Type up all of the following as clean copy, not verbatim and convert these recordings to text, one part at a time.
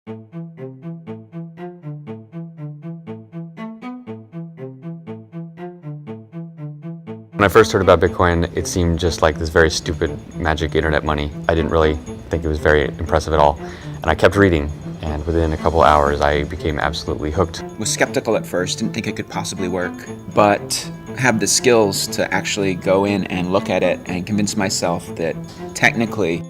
When I first heard about Bitcoin, it seemed just like this very stupid magic internet money. I didn't really think it was very impressive at all. And I kept reading, and within a couple hours, I became absolutely hooked. Was skeptical at first, didn't think it could possibly work, but have the skills to actually go in and look at it and convince myself that technically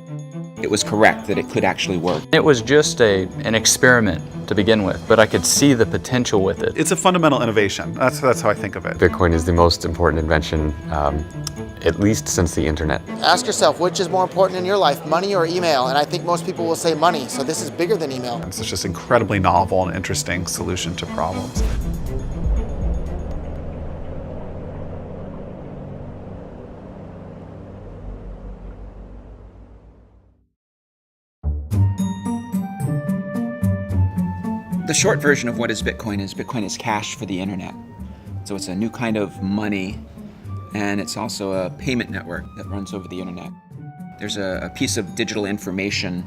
it was correct, that it could actually work. It was just an experiment to begin with, but I could see the potential with it. It's a fundamental innovation. That's how I think of it. Bitcoin is the most important invention, at least since the internet. Ask yourself, which is more important in your life, money or email? And I think most people will say money, so this is bigger than email. It's just incredibly novel and interesting solution to problems. The short version of what is Bitcoin is cash for the internet. So it's a new kind of money, and it's also a payment network that runs over the internet. There's a piece of digital information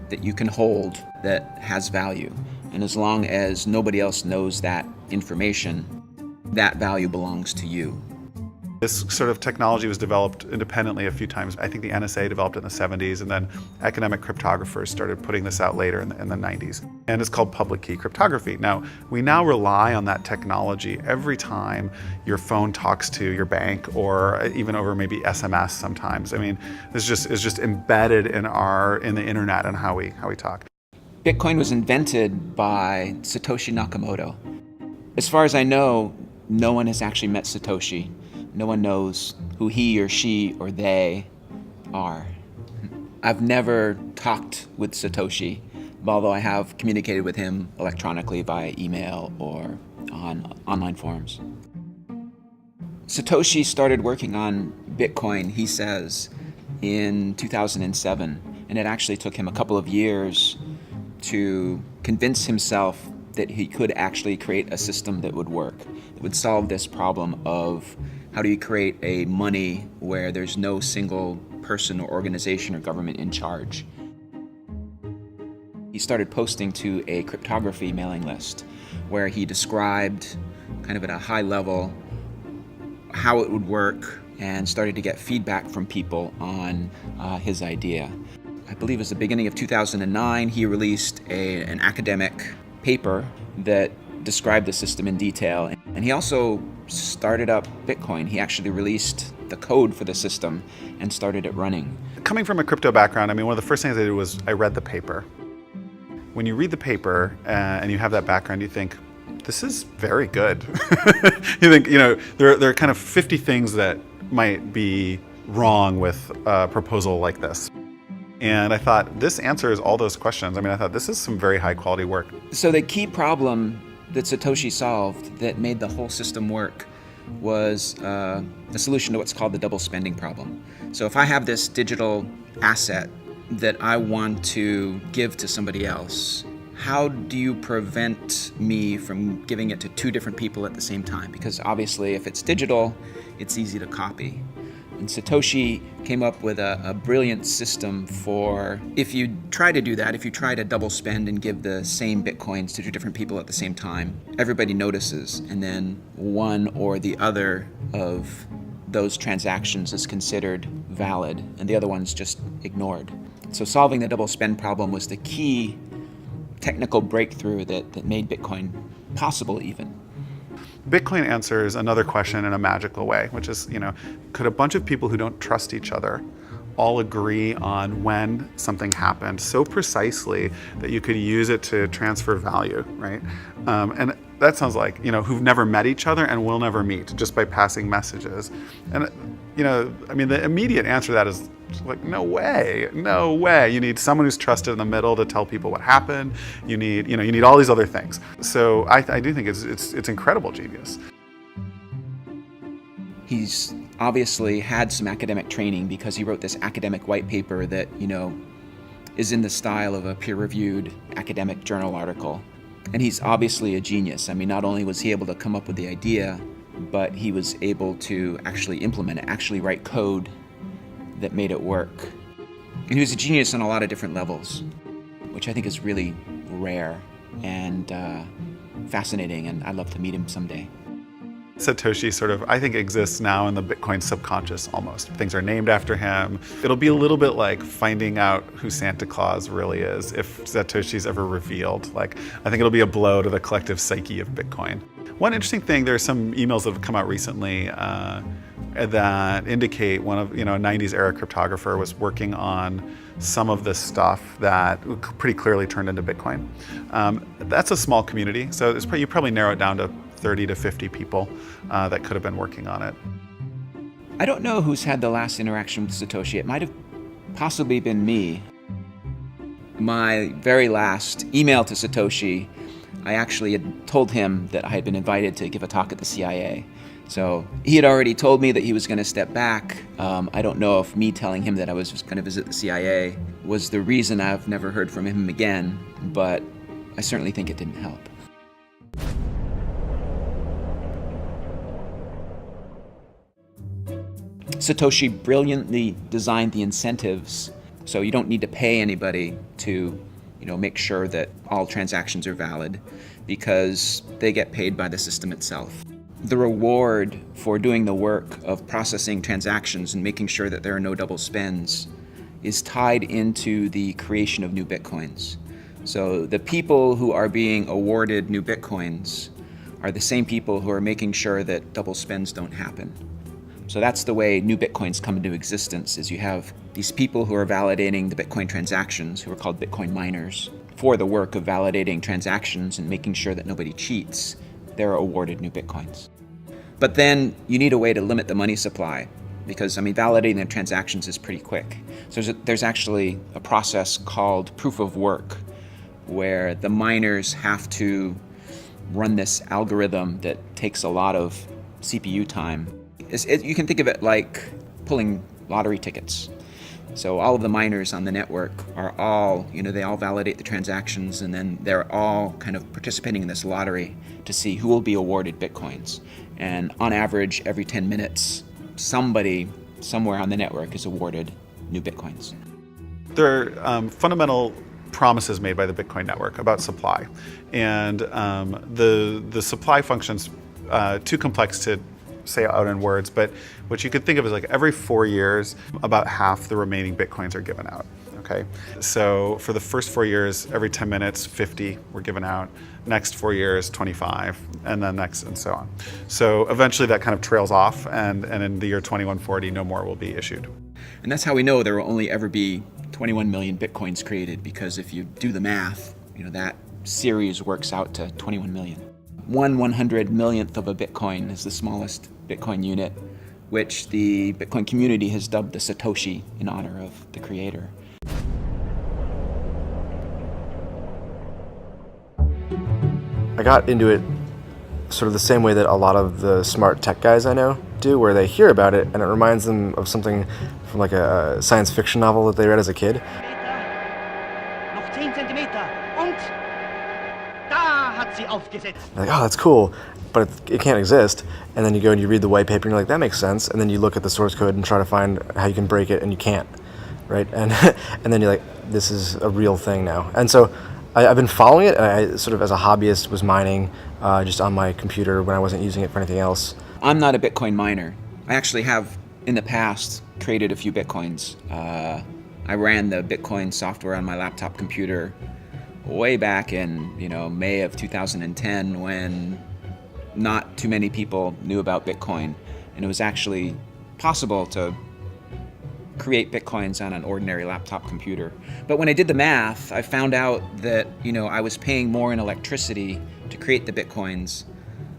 that you can hold that has value. And as long as nobody else knows that information, that value belongs to you. This sort of technology was developed independently a few times. I think the NSA developed it in the 70s, and then academic cryptographers started putting this out later in the 90s. And it's called public key cryptography. Now, we now rely on that technology every time your phone talks to your bank, or even over maybe SMS sometimes. I mean, it's just embedded in the internet and how we talk. Bitcoin was invented by Satoshi Nakamoto. As far as I know, no one has actually met Satoshi. No one knows who he or she or they are. I've never talked with Satoshi, although I have communicated with him electronically via email or on online forums. Satoshi started working on Bitcoin, he says, in 2007, and it actually took him a couple of years to convince himself that he could actually create a system that would work, that would solve this problem of how do you create a money where there's no single person or organization or government in charge. He started posting to a cryptography mailing list where he described kind of at a high level how it would work and started to get feedback from people on his idea. I believe it was the beginning of 2009, he released an academic paper that described the system in detail. And he also started up Bitcoin. He actually released the code for the system and started it running. Coming from a crypto background, I mean, one of the first things I did was I read the paper. When you read the paper and you have that background, you think, this is very good. You think, there are kind of 50 things that might be wrong with a proposal like this. And I thought, this answers all those questions. I mean, I thought this is some very high quality work. So the key problem that Satoshi solved that made the whole system work was the solution to what's called the double spending problem. So if I have this digital asset that I want to give to somebody else, how do you prevent me from giving it to two different people at the same time? Because obviously if it's digital, it's easy to copy. And Satoshi came up with a brilliant system for if you try to do that, if you try to double spend and give the same Bitcoins to two different people at the same time, everybody notices, and then one or the other of those transactions is considered valid, and the other one's just ignored. So solving the double spend problem was the key technical breakthrough that made Bitcoin possible even. Bitcoin answers another question in a magical way, which is, could a bunch of people who don't trust each other all agree on when something happened so precisely that you could use it to transfer value, right? And that sounds like, who've never met each other and will never meet just by passing messages. And, the immediate answer to that is like, no way. You need someone who's trusted in the middle to tell people what happened. You need all these other things. So I do think it's incredible genius. He's obviously had some academic training because he wrote this academic white paper that, is in the style of a peer-reviewed academic journal article. And he's obviously a genius. I mean, not only was he able to come up with the idea, but he was able to actually implement it, actually write code that made it work. And he was a genius on a lot of different levels. which I think is really rare and fascinating, and I'd love to meet him someday. Satoshi sort of, I think, exists now in the Bitcoin subconscious almost. Things are named after him. It'll be a little bit like finding out who Santa Claus really is if Satoshi's ever revealed. Like, I think it'll be a blow to the collective psyche of Bitcoin. One interesting thing, there are some emails that have come out recently that indicate one of, a 90s era cryptographer was working on some of this stuff that pretty clearly turned into Bitcoin. That's a small community, so you probably narrow it down to 30 to 50 people that could have been working on it. I don't know who's had the last interaction with Satoshi. It might have possibly been me. My very last email to Satoshi, I actually had told him that I had been invited to give a talk at the CIA. So he had already told me that he was going to step back. I don't know if me telling him that I was just going to visit the CIA was the reason I've never heard from him again, but I certainly think it didn't help. Satoshi brilliantly designed the incentives, so you don't need to pay anybody to, make sure that all transactions are valid, because they get paid by the system itself. The reward for doing the work of processing transactions and making sure that there are no double spends is tied into the creation of new Bitcoins. So the people who are being awarded new Bitcoins are the same people who are making sure that double spends don't happen. So that's the way new Bitcoins come into existence, is you have these people who are validating the Bitcoin transactions, who are called Bitcoin miners, for the work of validating transactions and making sure that nobody cheats. They're awarded new Bitcoins. But then you need a way to limit the money supply, because validating the transactions is pretty quick. So there's actually a process called proof of work, where the miners have to run this algorithm that takes a lot of CPU time. You can think of it like pulling lottery tickets. So all of the miners on the network are all, they all validate the transactions, and then they're all kind of participating in this lottery to see who will be awarded Bitcoins. And on average, every 10 minutes, somebody somewhere on the network is awarded new Bitcoins. There are fundamental promises made by the Bitcoin network about supply. And the supply function's too complex to say out in words, but what you could think of is like every 4 years, about half the remaining Bitcoins are given out, okay? So for the first 4 years, every 10 minutes, 50 were given out. Next 4 years, 25, and then next, and so on. So eventually that kind of trails off, and in the year 2140, no more will be issued. And that's how we know there will only ever be 21 million Bitcoins created, because if you do the math, that series works out to 21 million. 1/100 millionth of a Bitcoin is the smallest Bitcoin unit, which the Bitcoin community has dubbed the Satoshi in honor of the creator. I got into it sort of the same way that a lot of the smart tech guys I know do, where they hear about it and it reminds them of something from like a science fiction novel that they read as a kid. Noch 10 Zentimeter und da hat sie aufgesetzt. Like, oh, that's cool, but it can't exist. And then you go and you read the white paper and you're like, that makes sense. And then you look at the source code and try to find how you can break it, and you can't, right? And and then you're like, this is a real thing now. And so I've been following it, and I sort of as a hobbyist was mining just on my computer when I wasn't using it for anything else. I'm not a Bitcoin miner. I actually have, in the past, created a few Bitcoins. I ran the Bitcoin software on my laptop computer way back in, May of 2010, when not too many people knew about Bitcoin, and it was actually possible to create Bitcoins on an ordinary laptop computer. But when I did the math, I found out that, I was paying more in electricity to create the Bitcoins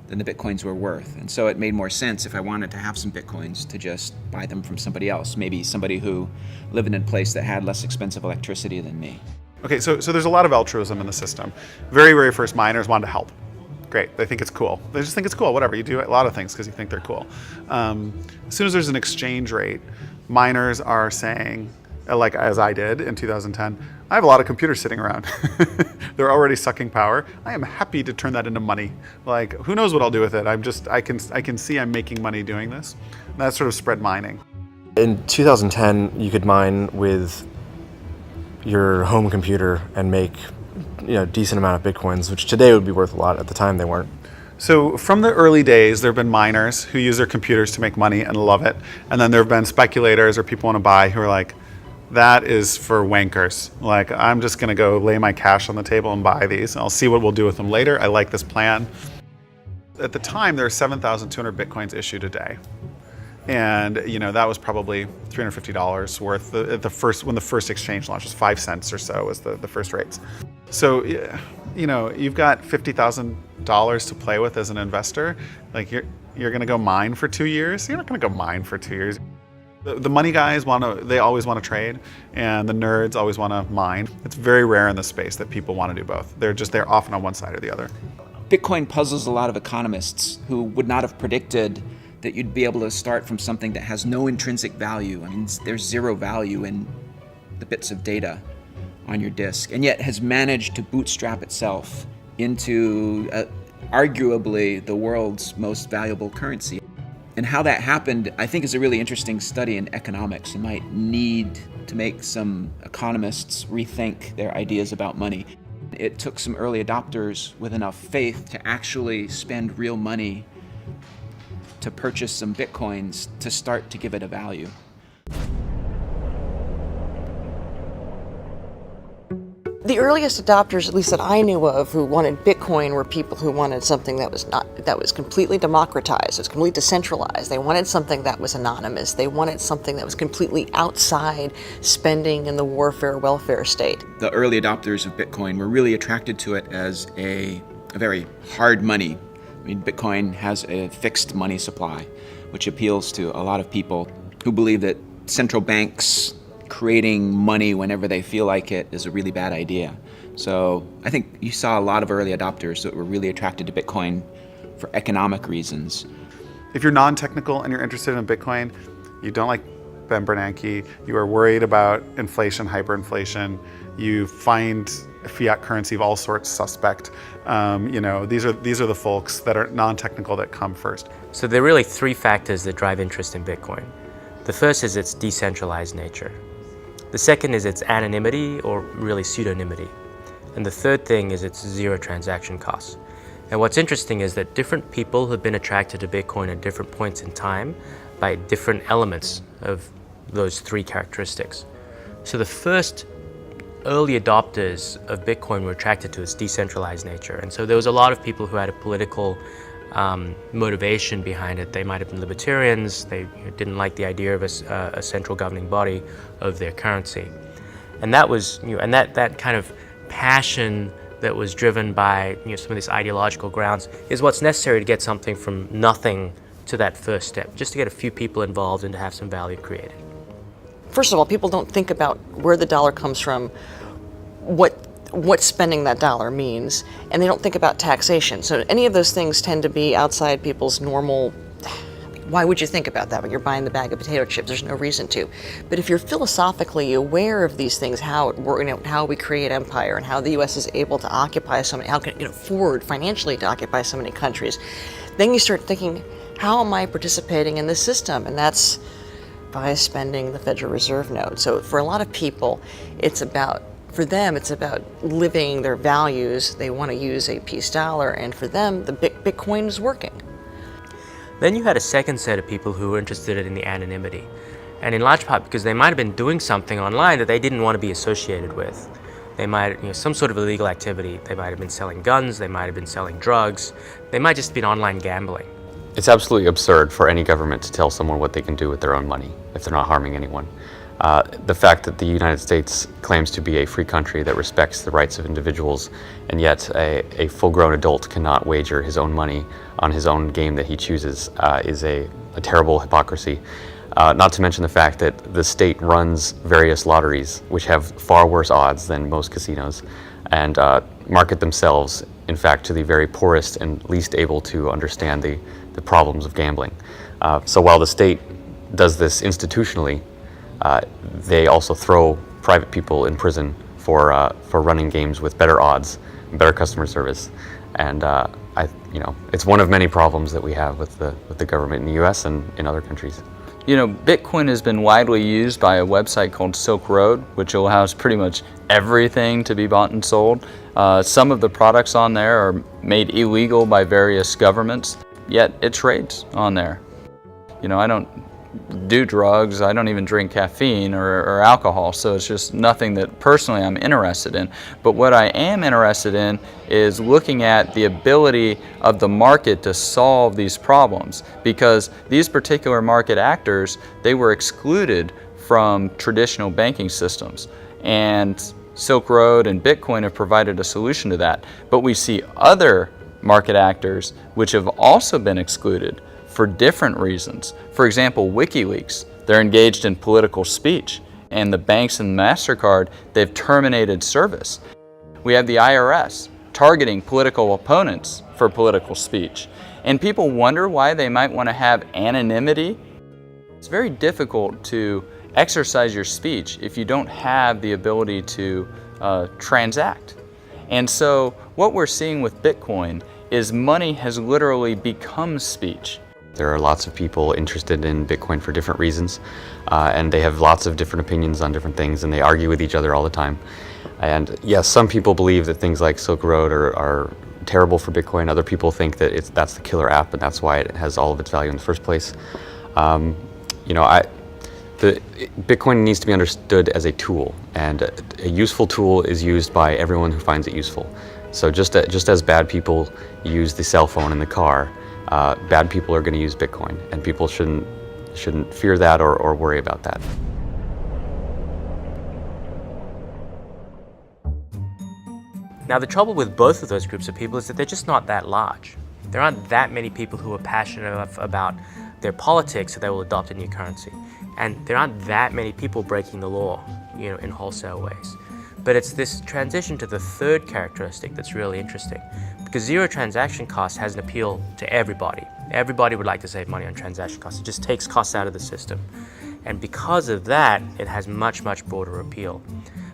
than the Bitcoins were worth. And so it made more sense, if I wanted to have some Bitcoins, to just buy them from somebody else, maybe somebody who lived in a place that had less expensive electricity than me. Okay, so there's a lot of altruism in the system. Very, very first miners wanted to help. Great, they think it's cool. They just think it's cool, whatever. You do a lot of things because you think they're cool. As soon as there's an exchange rate, miners are saying, like as I did in 2010, I have a lot of computers sitting around. They're already sucking power. I am happy to turn that into money. Like, who knows what I'll do with it? I can see I'm making money doing this. And that sort of spread mining. In 2010, you could mine with your home computer and make a decent amount of Bitcoins, which today would be worth a lot. At the time, they weren't. So from the early days, there have been miners who use their computers to make money and love it. And then there have been speculators or people want to buy who are like, that is for wankers. Like, I'm just going to go lay my cash on the table and buy these. I'll see what we'll do with them later. I like this plan. At the time, there were 7,200 Bitcoins issued a day. And that was probably $350 worth. When the first exchange launched, was 5 cents or so was the first rates. So, you've got $50,000 to play with as an investor. Like, you're going to go mine for 2 years. You're not going to go mine for 2 years. The money guys they always want to trade, and the nerds always want to mine. It's very rare in the space that people want to do both. They're often on one side or the other. Bitcoin puzzles a lot of economists who would not have predicted that you'd be able to start from something that has no intrinsic value. I mean, there's zero value in the bits of data on your disk, and yet has managed to bootstrap itself into arguably the world's most valuable currency. And how that happened, I think, is a really interesting study in economics. It might need to make some economists rethink their ideas about money. It took some early adopters with enough faith to actually spend real money to purchase some Bitcoins to start to give it a value. The earliest adopters, at least that I knew of, who wanted Bitcoin were people who wanted something that was completely democratized, it was completely decentralized. They wanted something that was anonymous. They wanted something that was completely outside spending in the warfare welfare state. The early adopters of Bitcoin were really attracted to it as a very hard money. I mean, Bitcoin has a fixed money supply, which appeals to a lot of people who believe that central banks creating money whenever they feel like it is a really bad idea. So I think you saw a lot of early adopters that were really attracted to Bitcoin for economic reasons. If you're non-technical and you're interested in Bitcoin, you don't like Ben Bernanke, you are worried about inflation, hyperinflation, you find fiat currency of all sorts suspect. These are the folks that are non-technical that come first. So there are really three factors that drive interest in Bitcoin. The first is its decentralized nature. The second is its anonymity, or really pseudonymity. And the third thing is its zero transaction costs. And what's interesting is that different people have been attracted to Bitcoin at different points in time by different elements of those three characteristics. So the first early adopters of Bitcoin were attracted to its decentralized nature. And so there was a lot of people who had a political motivation behind it. They might have been libertarians. They didn't like the idea of a central governing body of their currency, and that was and that kind of passion that was driven by some of these ideological grounds is what's necessary to get something from nothing to that first step, just to get a few people involved and to have some value created. First of all, people don't think about where the dollar comes from, what spending that dollar means, and they don't think about taxation. So any of those things tend to be outside people's normal. Why would you think about that when you're buying the bag of potato chips? There's no reason to. But if you're philosophically aware of these things, how we create empire and how the U.S. is able to occupy so many, how can afford financially to occupy so many countries, then you start thinking, how am I participating in this system? And that's by spending the Federal Reserve note. So for a lot of people, for them, it's about living their values. They want to use a peace dollar, and for them, the Bitcoin is working. Then you had a second set of people who were interested in the anonymity, and in large part because they might have been doing something online that they didn't want to be associated with. They might, some sort of illegal activity. They might have been selling guns. They might have been selling drugs. They might just have been online gambling. It's absolutely absurd for any government to tell someone what they can do with their own money if they're not harming anyone. The fact that the United States claims to be a free country that respects the rights of individuals, and yet a full-grown adult cannot wager his own money on his own game that he chooses is a terrible hypocrisy. Not to mention the fact that the state runs various lotteries, which have far worse odds than most casinos, and market themselves, in fact, to the very poorest and least able to understand the problems of gambling. So while the state does this institutionally, they also throw private people in prison for running games with better odds, better customer service, and it's one of many problems that we have with the government in the U.S. and in other countries. You know, Bitcoin has been widely used by a website called Silk Road, which allows pretty much everything to be bought and sold. Some of the products on there are made illegal by various governments, yet it trades on there. You know, I don't do drugs, I don't even drink caffeine or alcohol, so it's just nothing that personally I'm interested in. But what I am interested in is looking at the ability of the market to solve these problems, because these particular market actors, they were excluded from traditional banking systems, and Silk Road and Bitcoin have provided a solution to that. But we see other market actors which have also been excluded for different reasons. For example, WikiLeaks, they're engaged in political speech, and the banks and MasterCard, they've terminated service. We have the IRS targeting political opponents for political speech. And people wonder why they might want to have anonymity. It's very difficult to exercise your speech if you don't have the ability to transact. And so what we're seeing with Bitcoin is money has literally become speech. There are lots of people interested in Bitcoin for different reasons, and they have lots of different opinions on different things, and they argue with each other all the time. And yes, some people believe that things like Silk Road are terrible for Bitcoin. Other people think that that's the killer app, and that's why it has all of its value in the first place. You know, Bitcoin needs to be understood as a tool, and a useful tool is used by everyone who finds it useful. So just as bad people use the cell phone in the car, bad people are going to use Bitcoin, and people shouldn't fear that or worry about that. Now, the trouble with both of those groups of people is that they're just not that large. There aren't that many people who are passionate enough about their politics that they will adopt a new currency. And there aren't that many people breaking the law, you know, in wholesale ways. But it's this transition to the third characteristic that's really interesting, because zero transaction cost has an appeal to everybody. Everybody would like to save money on transaction costs. It just takes costs out of the system. And because of that, it has much, much broader appeal.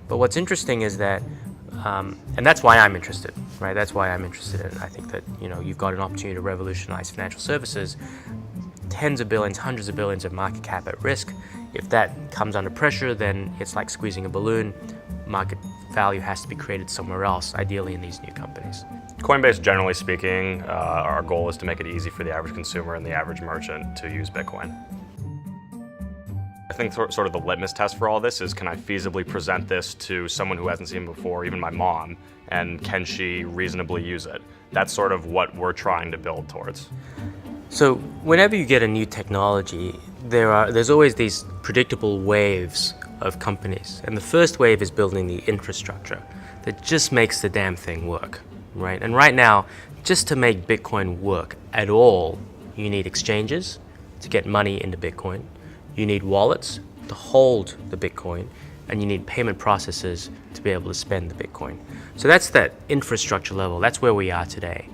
But what's interesting is that, and that's why I'm interested, right? That's why I'm interested in it. I think that, you know, you've got an opportunity to revolutionize financial services. Tens of billions, hundreds of billions of market cap at risk. If that comes under pressure, then it's like squeezing a balloon. Market value has to be created somewhere else, ideally in these new companies. Coinbase, generally speaking, our goal is to make it easy for the average consumer and the average merchant to use Bitcoin. I think sort of the litmus test for all this is, can I feasibly present this to someone who hasn't seen it before, even my mom, and can she reasonably use it? That's sort of what we're trying to build towards. So whenever you get a new technology, there's always these predictable waves of companies. And the first wave is building the infrastructure that just makes the damn thing work, right? And right now, just to make Bitcoin work at all, you need exchanges to get money into Bitcoin. You need wallets to hold the Bitcoin, and you need payment processors to be able to spend the Bitcoin. So that's that infrastructure level. That's where we are today.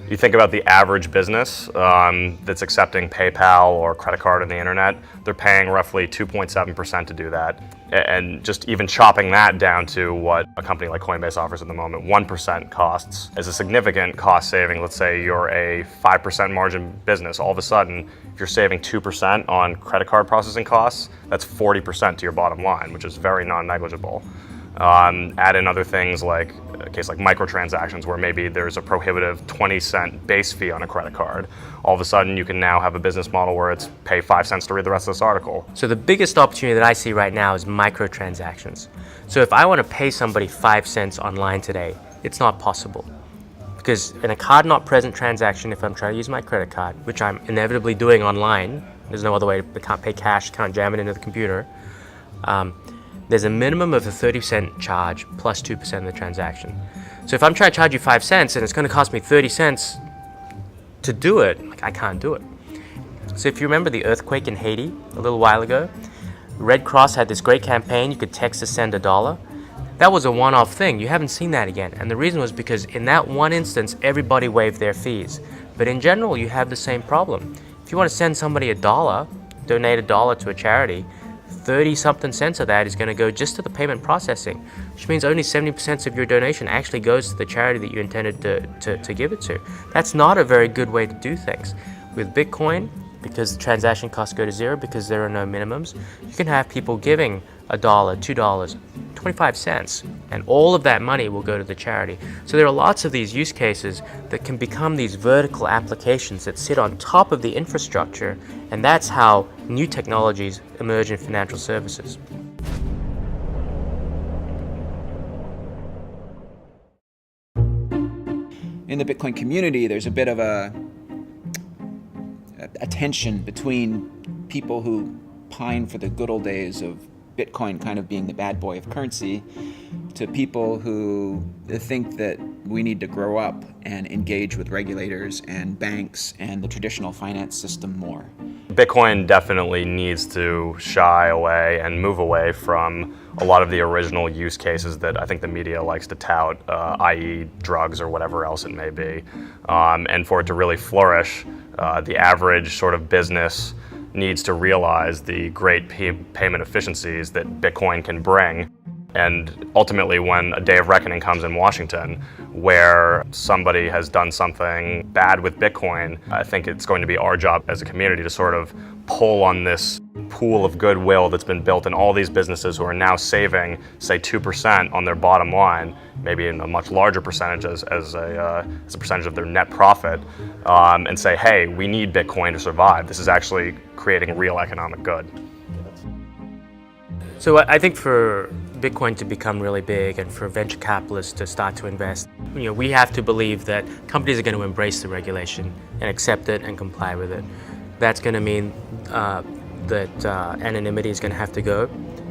You think about the average business that's accepting PayPal or credit card on the internet, they're paying roughly 2.7% to do that. And just even chopping that down to what a company like Coinbase offers at the moment, 1% costs is a significant cost saving. Let's say you're a 5% margin business. All of a sudden, if you're saving 2% on credit card processing costs, that's 40% to your bottom line, which is very non-negligible. Add in other things like a case like microtransactions, where maybe there's a prohibitive 20-cent base fee on a credit card. All of a sudden, you can now have a business model where it's pay 5 cents to read the rest of this article. So the biggest opportunity that I see right now is microtransactions. So if I want to pay somebody 5 cents online today, it's not possible. Because in a card not present transaction, if I'm trying to use my credit card, which I'm inevitably doing online, there's no other way, I can't pay cash, can't jam it into the computer, there's a minimum of a 30% charge plus 2% of the transaction. So if I'm trying to charge you 5 cents and it's going to cost me 30 cents to do it, I can't do it. So if you remember the earthquake in Haiti a little while ago, Red Cross had this great campaign, you could text to send $1. That was a one-off thing. You haven't seen that again. And the reason was because in that one instance, everybody waived their fees. But in general, you have the same problem. If you want to send somebody $1, donate $1 to a charity, 30-something cents of that is going to go just to the payment processing, which means only 70% of your donation actually goes to the charity that you intended to give it to. That's not a very good way to do things. With Bitcoin, because the transaction costs go to zero, because there are no minimums. You can have people giving $1, $2, 25 cents, and all of that money will go to the charity. So there are lots of these use cases that can become these vertical applications that sit on top of the infrastructure, and that's how new technologies emerge in financial services. In the Bitcoin community, there's a bit of a tension between people who pine for the good old days of Bitcoin kind of being the bad boy of currency to people who think that we need to grow up and engage with regulators and banks and the traditional finance system more. Bitcoin definitely needs to shy away and move away from a lot of the original use cases that I think the media likes to tout, i.e. drugs or whatever else it may be. And for it to really flourish, the average sort of business needs to realize the great payment efficiencies that Bitcoin can bring. And ultimately, when a day of reckoning comes in Washington, where somebody has done something bad with Bitcoin, I think it's going to be our job as a community to sort of pull on this pool of goodwill that's been built in all these businesses who are now saving, say, 2% on their bottom line, maybe in a much larger percentage as a percentage of their net profit, and say, hey, we need Bitcoin to survive. This is actually creating real economic good. So I think for Bitcoin to become really big and for venture capitalists to start to invest, we have to believe that companies are going to embrace the regulation and accept it and comply with it. That's going to mean that anonymity is going to have to go,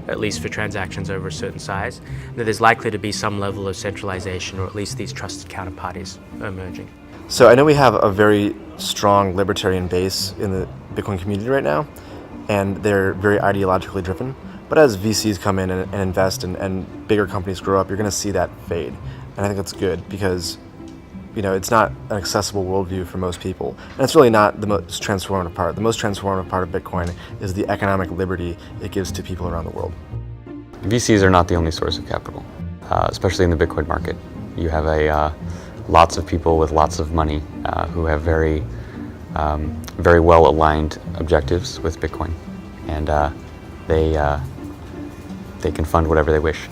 at least for transactions over a certain size, and that there's likely to be some level of centralization, or at least these trusted counterparties are emerging. So I know we have a very strong libertarian base in the Bitcoin community right now, and they're very ideologically driven. But as VCs come in and invest and bigger companies grow up, you're going to see that fade. And I think that's good because, it's not an accessible worldview for most people. And it's really not the most transformative part. The most transformative part of Bitcoin is the economic liberty it gives to people around the world. VCs are not the only source of capital, especially in the Bitcoin market. You have lots of people with lots of money who have very well aligned objectives with Bitcoin, and they can fund whatever they wish.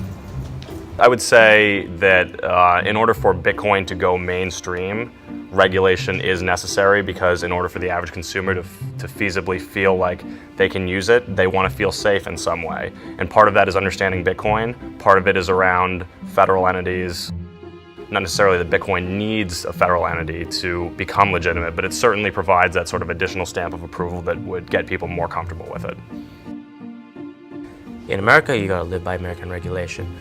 I would say that in order for Bitcoin to go mainstream, regulation is necessary, because in order for the average consumer to feasibly feel like they can use it, they want to feel safe in some way. And part of that is understanding Bitcoin. Part of it is around federal entities. Not necessarily that Bitcoin needs a federal entity to become legitimate, but it certainly provides that sort of additional stamp of approval that would get people more comfortable with it. In America, you gotta live by American regulation,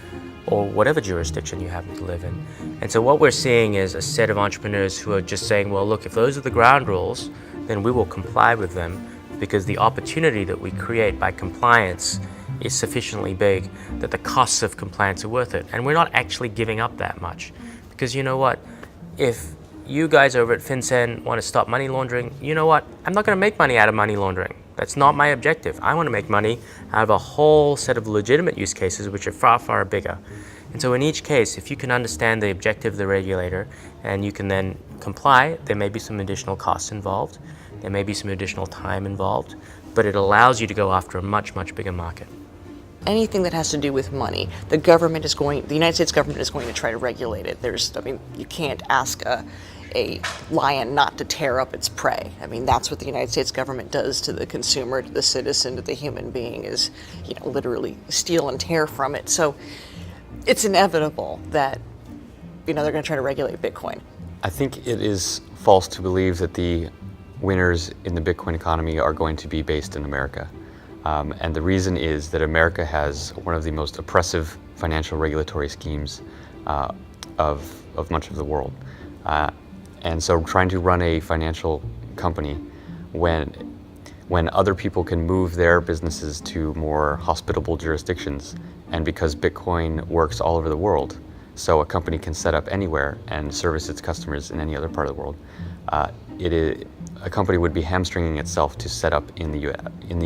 or whatever jurisdiction you happen to live in. And so what we're seeing is a set of entrepreneurs who are just saying, well, look, if those are the ground rules, then we will comply with them, because the opportunity that we create by compliance is sufficiently big that the costs of compliance are worth it. And we're not actually giving up that much. Because you know what? If you guys over at FinCEN want to stop money laundering, you know what? I'm not going to make money out of money laundering. That's not my objective. I want to make money out of a whole set of legitimate use cases which are far, far bigger. And so in each case, if you can understand the objective of the regulator and you can then comply, there may be some additional costs involved, there may be some additional time involved, but it allows you to go after a much, much bigger market. Anything that has to do with money, the United States government is going to try to regulate it. You can't ask a lion not to tear up its prey. That's what the United States government does to the consumer, to the citizen, to the human being, is, literally steal and tear from it. So it's inevitable that, they're going to try to regulate Bitcoin. I think it is false to believe that the winners in the Bitcoin economy are going to be based in America. And the reason is that America has one of the most oppressive financial regulatory schemes of much of the world. And so trying to run a financial company when other people can move their businesses to more hospitable jurisdictions, and because Bitcoin works all over the world, so a company can set up anywhere and service its customers in any other part of the world, a company would be hamstringing itself to set up in the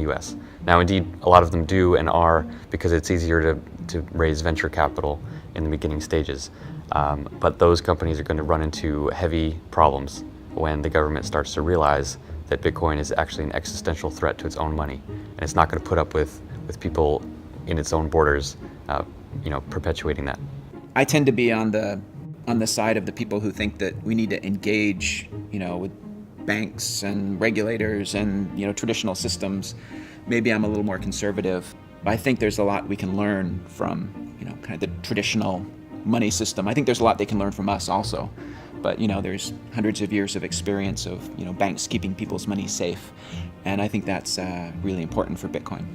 US. Now, indeed, a lot of them do and are, because it's easier to raise venture capital in the beginning stages. But those companies are going to run into heavy problems when the government starts to realize that Bitcoin is actually an existential threat to its own money, and it's not going to put up with people in its own borders, perpetuating that. I tend to be on the side of the people who think that we need to engage, with banks and regulators and traditional systems. Maybe I'm a little more conservative. I think there's a lot we can learn from kind of the traditional money system. I think there's a lot they can learn from us also. But there's hundreds of years of experience of banks keeping people's money safe, and I think that's really important for Bitcoin.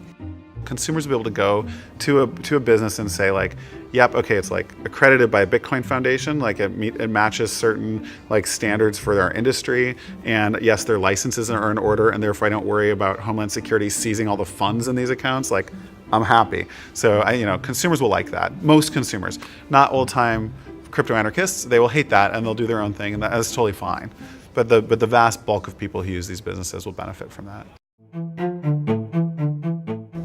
Consumers will be able to go to a business and say like, yep, okay, it's like accredited by a Bitcoin Foundation, like it matches certain like standards for our industry, and yes, their licenses are in order, and therefore I don't worry about Homeland Security seizing all the funds in these accounts. Like, I'm happy. So consumers will like that. Most consumers, not old-time crypto anarchists, they will hate that and they'll do their own thing, and that's totally fine. But the vast bulk of people who use these businesses will benefit from that.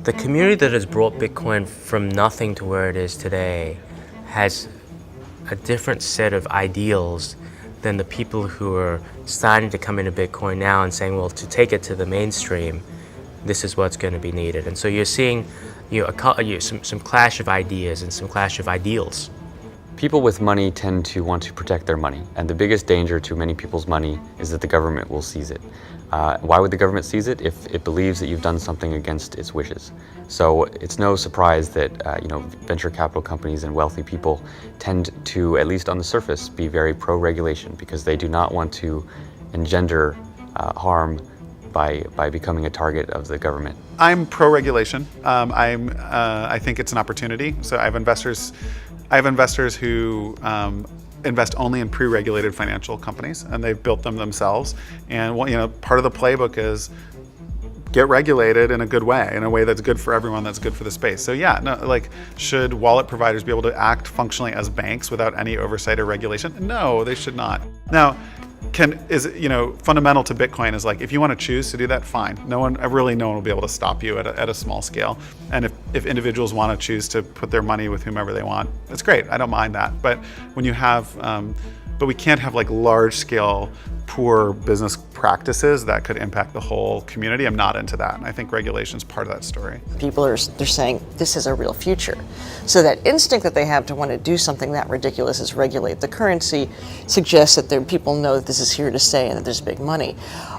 The community that has brought Bitcoin from nothing to where it is today has a different set of ideals than the people who are starting to come into Bitcoin now and saying, well, to take it to the mainstream, this is what's going to be needed. And so you're seeing some clash of ideas and some clash of ideals. People with money tend to want to protect their money, and the biggest danger to many people's money is that the government will seize it. Why would the government seize it? If it believes that you've done something against its wishes. So it's no surprise that venture capital companies and wealthy people tend to, at least on the surface, be very pro-regulation, because they do not want to engender harm by becoming a target of the government. I'm pro-regulation. I think it's an opportunity. So I have investors who invest only in pre-regulated financial companies, and they've built them themselves. And part of the playbook is get regulated in a good way, in a way that's good for everyone, that's good for the space. So yeah, should wallet providers be able to act functionally as banks without any oversight or regulation? No, they should not. Now, fundamental to Bitcoin is like, if you want to choose to do that, fine. No one will be able to stop you at a small scale. And if individuals want to choose to put their money with whomever they want, that's great. I don't mind that. But when you have, but we can't have like large scale poor business practices that could impact the whole community. I'm not into that. And I think regulation is part of that story. People they're saying this is a real future. So that instinct that they have to want to do something that ridiculous is regulate the currency suggests that people know that this is here to stay and that there's big money.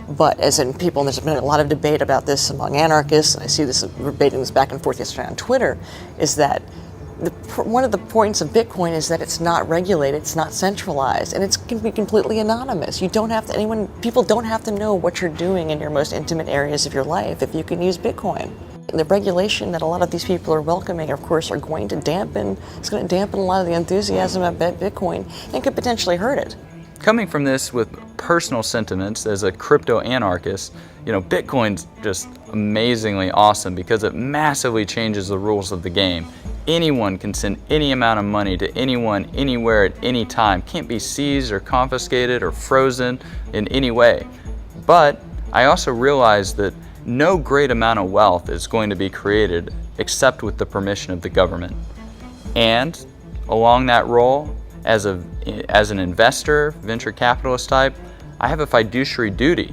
But as in people, and there's been a lot of debate about this among anarchists, and I see this debating this back and forth yesterday on Twitter, is that one of the points of Bitcoin is that it's not regulated, it's not centralized, and it can be completely anonymous. People don't have to know what you're doing in your most intimate areas of your life if you can use Bitcoin. The regulation that a lot of these people are welcoming, of course, it's going to dampen a lot of the enthusiasm about Bitcoin and could potentially hurt it. Coming from this with personal sentiments as a crypto anarchist, Bitcoin's just amazingly awesome because it massively changes the rules of the game. Anyone can send any amount of money to anyone, anywhere, at any time. Can't be seized or confiscated or frozen in any way. But I also realize that no great amount of wealth is going to be created except with the permission of the government. And along that role, as an investor, venture capitalist type, I have a fiduciary duty.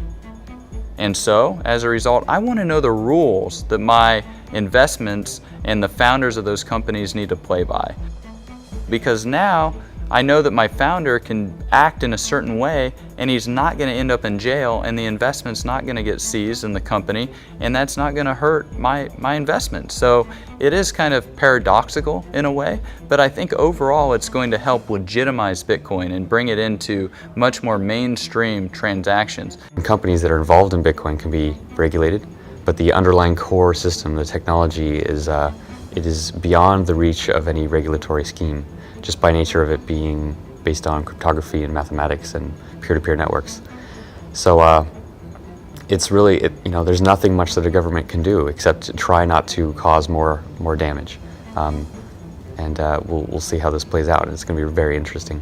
And so, as a result, I want to know the rules that my investments and the founders of those companies need to play by. Because now I know that my founder can act in a certain way and he's not going to end up in jail, and the investment's not going to get seized in the company, and that's not going to hurt my investment. So it is kind of paradoxical in a way, but I think overall it's going to help legitimize Bitcoin and bring it into much more mainstream transactions. Companies that are involved in Bitcoin can be regulated, but the underlying core system, the technology, it is beyond the reach of any regulatory scheme, just by nature of it being based on cryptography and mathematics and peer-to-peer networks. So it's really, there's nothing much that a government can do except to try not to cause more damage. And we'll see how this plays out. It's going to be very interesting.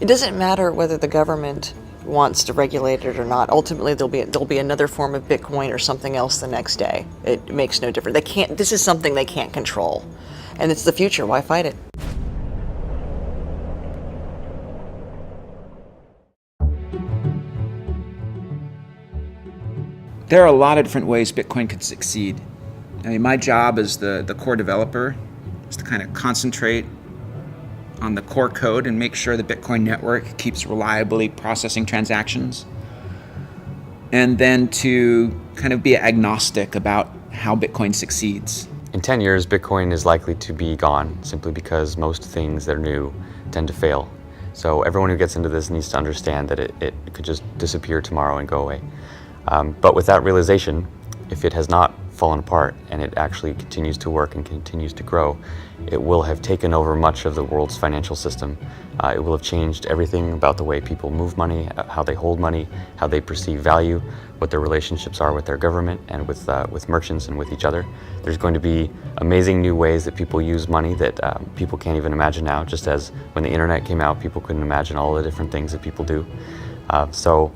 It doesn't matter whether the government wants to regulate it or not. Ultimately, there'll be another form of Bitcoin or something else the next day. It makes no difference. This is something they can't control, and it's the future. Why fight it? There are a lot of different ways Bitcoin could succeed. I mean, my job as the core developer is to kind of concentrate on the core code and make sure the Bitcoin network keeps reliably processing transactions. And then to kind of be agnostic about how Bitcoin succeeds. In 10 years, Bitcoin is likely to be gone simply because most things that are new tend to fail. So everyone who gets into this needs to understand that it could just disappear tomorrow and go away. But with that realization, if it has not fallen apart and it actually continues to work and continues to grow, it will have taken over much of the world's financial system. It will have changed everything about the way people move money, how they hold money, how they perceive value, what their relationships are with their government and with merchants and with each other. There's going to be amazing new ways that people use money that people can't even imagine now, just as when the internet came out, people couldn't imagine all the different things that people do. So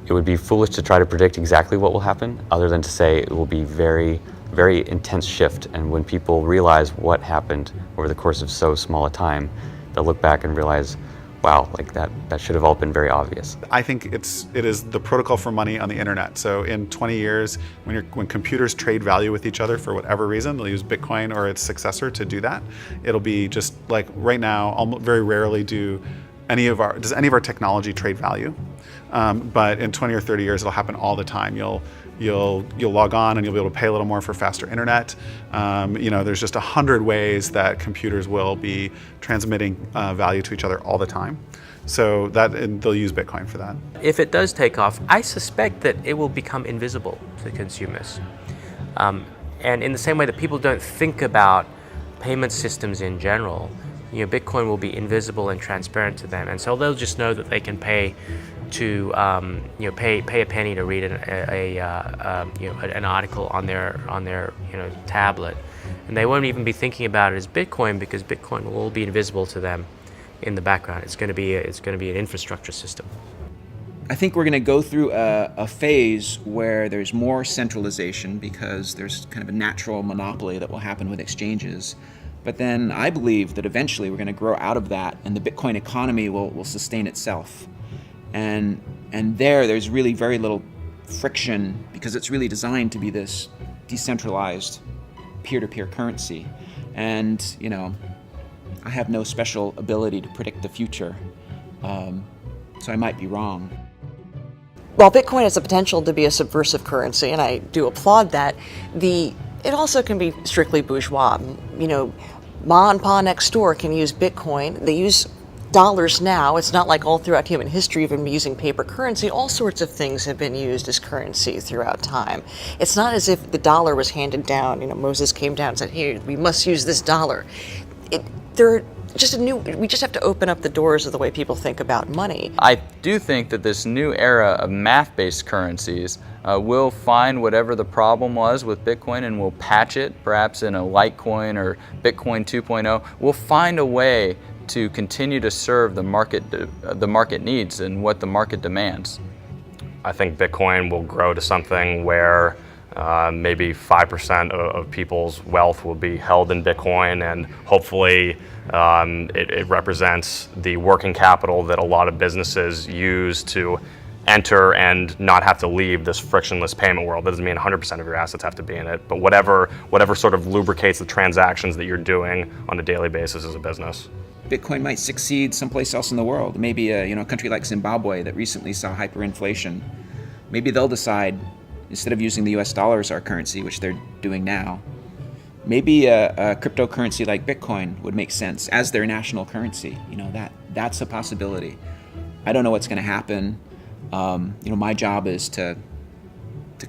it would be foolish to try to predict exactly what will happen, other than to say it will be very, very intense shift. And when people realize what happened over the course of so small a time, they'll look back and realize, wow, like that should have all been very obvious. I think it is the protocol for money on the internet. So in 20 years, when computers trade value with each other for whatever reason, they'll use Bitcoin or its successor to do that. It'll be just like right now, almost very rarely does any of our technology trade value. But in 20 or 30 years, it'll happen all the time. You'll log on and you'll be able to pay a little more for faster internet. There's just 100 ways that computers will be transmitting value to each other all the time. So and they'll use Bitcoin for that. If it does take off, I suspect that it will become invisible to consumers. And in the same way that people don't think about payment systems in general, Bitcoin will be invisible and transparent to them, and so they'll just know that they can pay to pay a penny to read an article on their tablet, and they won't even be thinking about it as Bitcoin, because Bitcoin will all be invisible to them in the background. It's going to be an infrastructure system. I think we're going to go through a phase where there's more centralization because there's kind of a natural monopoly that will happen with exchanges. But then I believe that eventually we're going to grow out of that, and the Bitcoin economy will sustain itself. And there's really very little friction because it's really designed to be this decentralized peer-to-peer currency. And, I have no special ability to predict the future, so I might be wrong. While Bitcoin has the potential to be a subversive currency, and I do applaud that, it also can be strictly bourgeois. Ma and Pa next door can use Bitcoin. They use dollars now. It's not like all throughout human history we've been using paper currency. All sorts of things have been used as currency throughout time. It's not as if the dollar was handed down. Moses came down and said, "Here, we must use this dollar." We just have to open up the doors of the way people think about money. I do think that this new era of math-based currencies will find whatever the problem was with Bitcoin and will patch it, perhaps in a Litecoin or Bitcoin 2.0. We'll find a way to continue to serve the market needs and what the market demands. I think Bitcoin will grow to something where maybe 5% of people's wealth will be held in Bitcoin, and hopefully it represents the working capital that a lot of businesses use to enter and not have to leave this frictionless payment world. That doesn't mean 100% of your assets have to be in it, but whatever sort of lubricates the transactions that you're doing on a daily basis as a business. Bitcoin might succeed someplace else in the world. Maybe a country like Zimbabwe that recently saw hyperinflation. Maybe they'll decide, instead of using the US dollar as our currency, which they're doing now, maybe a cryptocurrency like Bitcoin would make sense as their national currency. That's a possibility. I don't know what's going to happen. My job is to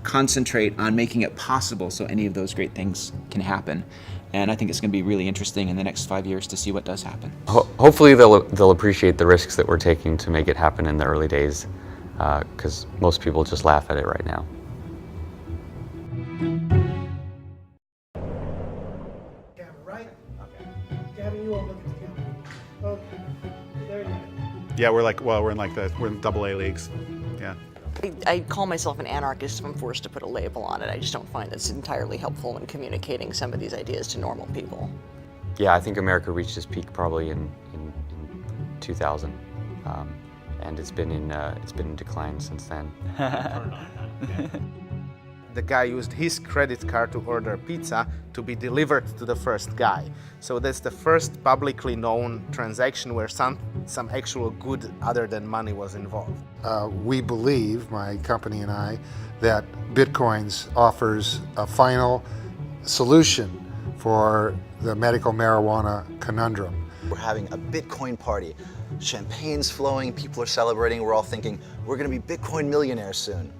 concentrate on making it possible so any of those great things can happen. And I think it's going to be really interesting in the next 5 years to see what does happen. Hopefully they'll appreciate the risks that we're taking to make it happen in the early days, because most people just laugh at it right now. Camera, right? Okay. Gavin, you won't look at the camera. Okay. There you go. Yeah, we're in AA leagues. Yeah. I call myself an anarchist if I'm forced to put a label on it. I just don't find it's entirely helpful in communicating some of these ideas to normal people. Yeah, I think America reached its peak probably in 2000, and it's been in decline since then. the guy used his credit card to order pizza to be delivered to the first guy. So that's the first publicly known transaction where some actual good other than money was involved. We believe, my company and I, that Bitcoins offers a final solution for the medical marijuana conundrum. We're having a Bitcoin party. Champagne's flowing, people are celebrating, we're all thinking, we're gonna be Bitcoin millionaires soon.